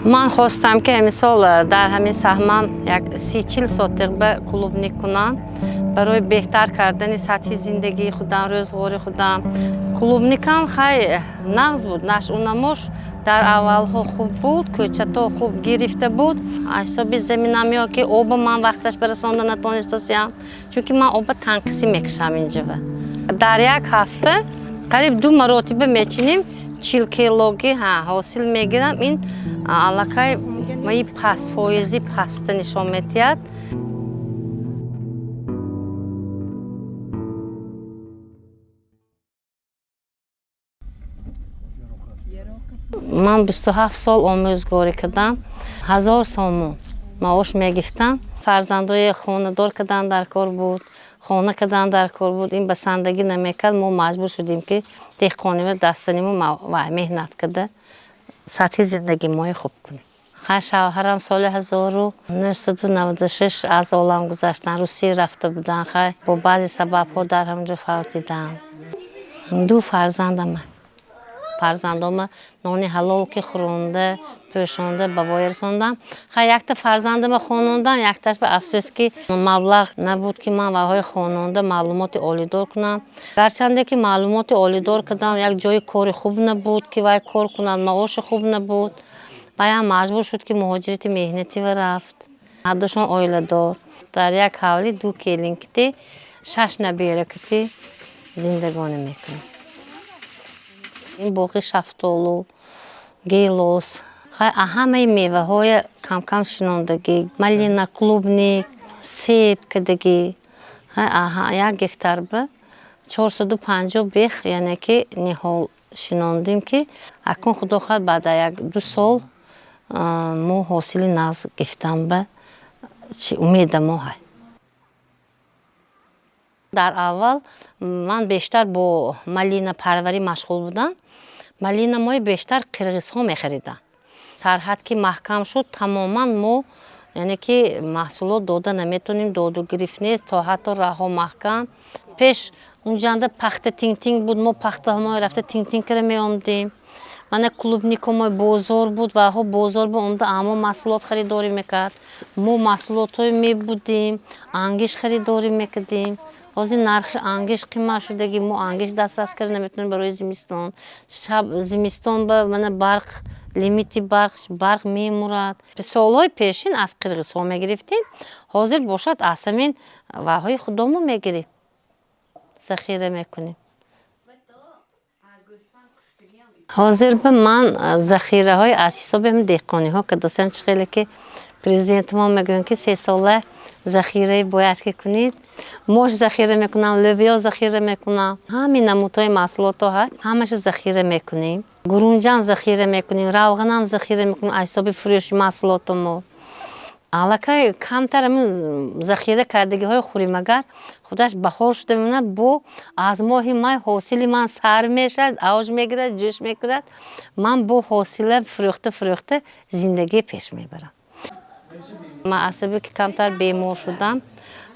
من خواستم که امسال در همین سهمم یک 30-40 ساتق به کلوبنیک کنم برای بهتر کردن سطح زندگی خودم، روزگار خودم. کلوبنیکم خیلی نغز بود، نشو نموش در اولها خوب بود، کوچه‌ها خوب گرفته بود. حسابی زمینم که آب من وقتش برسانده نتونستم، چون که من آب تنقیسی میکشم اینجا. در یک هفته قریب 2 مرتبه میچینیم 40 کیلوگی حاصل میگیرم. این علاقه مایی پس فایزی پست نشان میدهد. من 27 سال آموزگاری کردم. 1000 سوم معاش میگرفتم. فرزندای خانه‌دار کردن در کار بود، خانه کردن در کار بود. این بسندگی نمیکرد، ما مجبور شدیم که دهقانی و دستانیمون مهنت کرده سطح زندگی ما خوب کنیم. شوهرم سال 1996 از عالم گذشتن، روسیه رفته بودن. با بعضی سبب‌ها در همونجا فوت دیدم. 2 فرزندم، فرزندام نانی حلال که خورنده پوشانده به وای رسوندم. یک تا فرزندم خانوندم، یک تاش به افسوس که مبلغ نبود که من وهای خانوانده معلومات عالی‌دار کنم. گرچنده که معلومات عالی‌دار کردم، یک جای کار خوب نبود که وای کار کنم، معاش خوب نبود. باید مجبور شد که مهاجرت مهنتی و رفت. هر دوشون عائله دار. در یک حولی 2 کلین کتی 6 نبیره کتی زندگانی میکنه. این باقی شفتالو، گیلوس، همه میوه های کم کم شناندگی، مالینا، کلوبنیک، سیب کدگی، یک گکتر به 450 بیخ، یعنی که نهال شناندیم که اکنون خدا خواهد بعد یک 2 سال ما حاصل نغز گفتم به امید ما های. در اول من بیشتر با مالینا پروری مشغول بودم. مالینا ما بیشتر قرغیز ها میخریدن. سرحد که محکم شد تماما ما یعنی که محصولات داده نمیتونیم، داد و گرفت نیست تا حتی راه ها محکم. پیش اونجا پخت تینگ تینگ بود، ما پخت ما رفته تینگ تینگ کرده می آمدیم. من کلوبنیک ما بازار بود و ها بازار با اومده اما محصولات خریداری میکرد. ما محصولات های می بودیم، انگیش خریداری میکردیم. از این نرخ انگیش قیمت شدگی ما انگیش دست کرد نمیتونیم برای زمستان. شب زمستان به من برق لیمیتی برق میمورد. به سالهای پیشین از قرغیز ها میگرفتیم، حاضر باشد از همین وهای خودمون میگیریم، ذخیره میکنیم. حاضر به من ذخیره های از حساب هم دهقانی ها که دستم خیلی که پرزیدنت ما میگن که 3 ساله ذخیره باید که کنید. موش ذخیره میکنم، لوبیا ذخیره میکنم، همین نمودهای محصولات ها همش ذخیره میکنیم. گرونجان ذخیره میکنیم، روغن هم ذخیره میکنیم از حساب فروش محصولات ما. علاقه کمتر همین ذخیره کردگی های خوری مگر خودش بهار شده میمونه. با از ماه مای حاصل من سر میشد، اوج میگیرد، جوش میگیرد. من با حاصل فروخته زندگی پیش میبرم. من عصبی که کمتر بیمار شدم،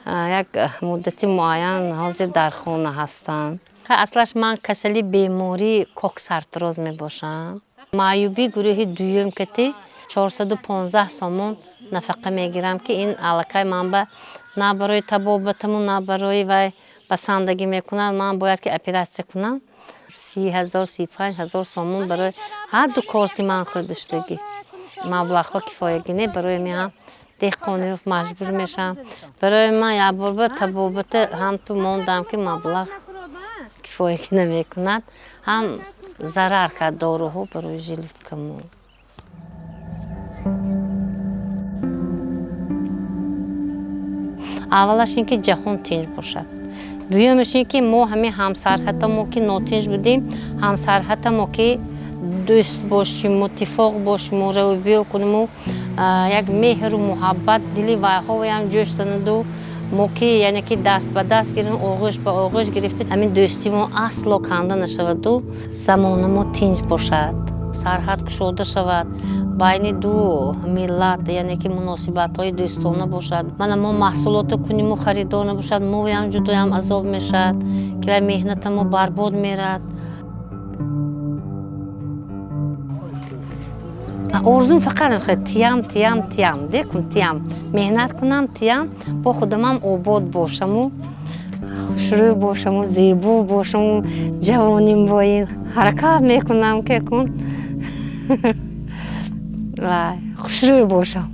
یک مدتی معین حاضر در خانه هستم. اصلش من کسلی بیماری کوک سرطراز می باشم. معیوبی گروه دویم کتی 415 سومون نفقه میگیرم که این علاقه من به نه برای طبابتمون نه برای وی بسندگی میکنم. من باید که اپراسیون کنم. 30,000 35,000 سومون برای هر 2 کارسی من خودشتگی مبلغ ها کفایگی نه. برای من دهقانی مجبور میشم. برای من یک بار به طبابت هم تو موندم که مبلغ کفایگی نمیکند، هم ضرر کرد داروها برای ژلوت کمون. اولش اینکه جهان تنج باشد، دویمش اینکه ما همه همسرحت ما که ناتنج بودیم، همسرحت ما که دوست باشیم، متفاق باشیم و روی کنیم و یک مهر و محبت دلی وایها و هم جوش زند و ما که یعنی که دست به دست گیریم، آغوش به آغوش گرفته همین دوستی ما اصلا کنده نشود و زمان ما تنج باشد، سرحد گشوده شود بین 2 ملت، یعنی که مناسبت های دوستانه باشد. من ما محصولات کنیم و خریدار نباشد، ما هم جدا هم عذاب میشد که مهنت ما برباد میرد. آرزوم فقط تیم دیکن تیم مهنت کنم تیم با خودم هم آباد باشم و خوشرو باشم و زیبا باشم و جوانیم با این حرکت میکنم که کن و خوشرو باشم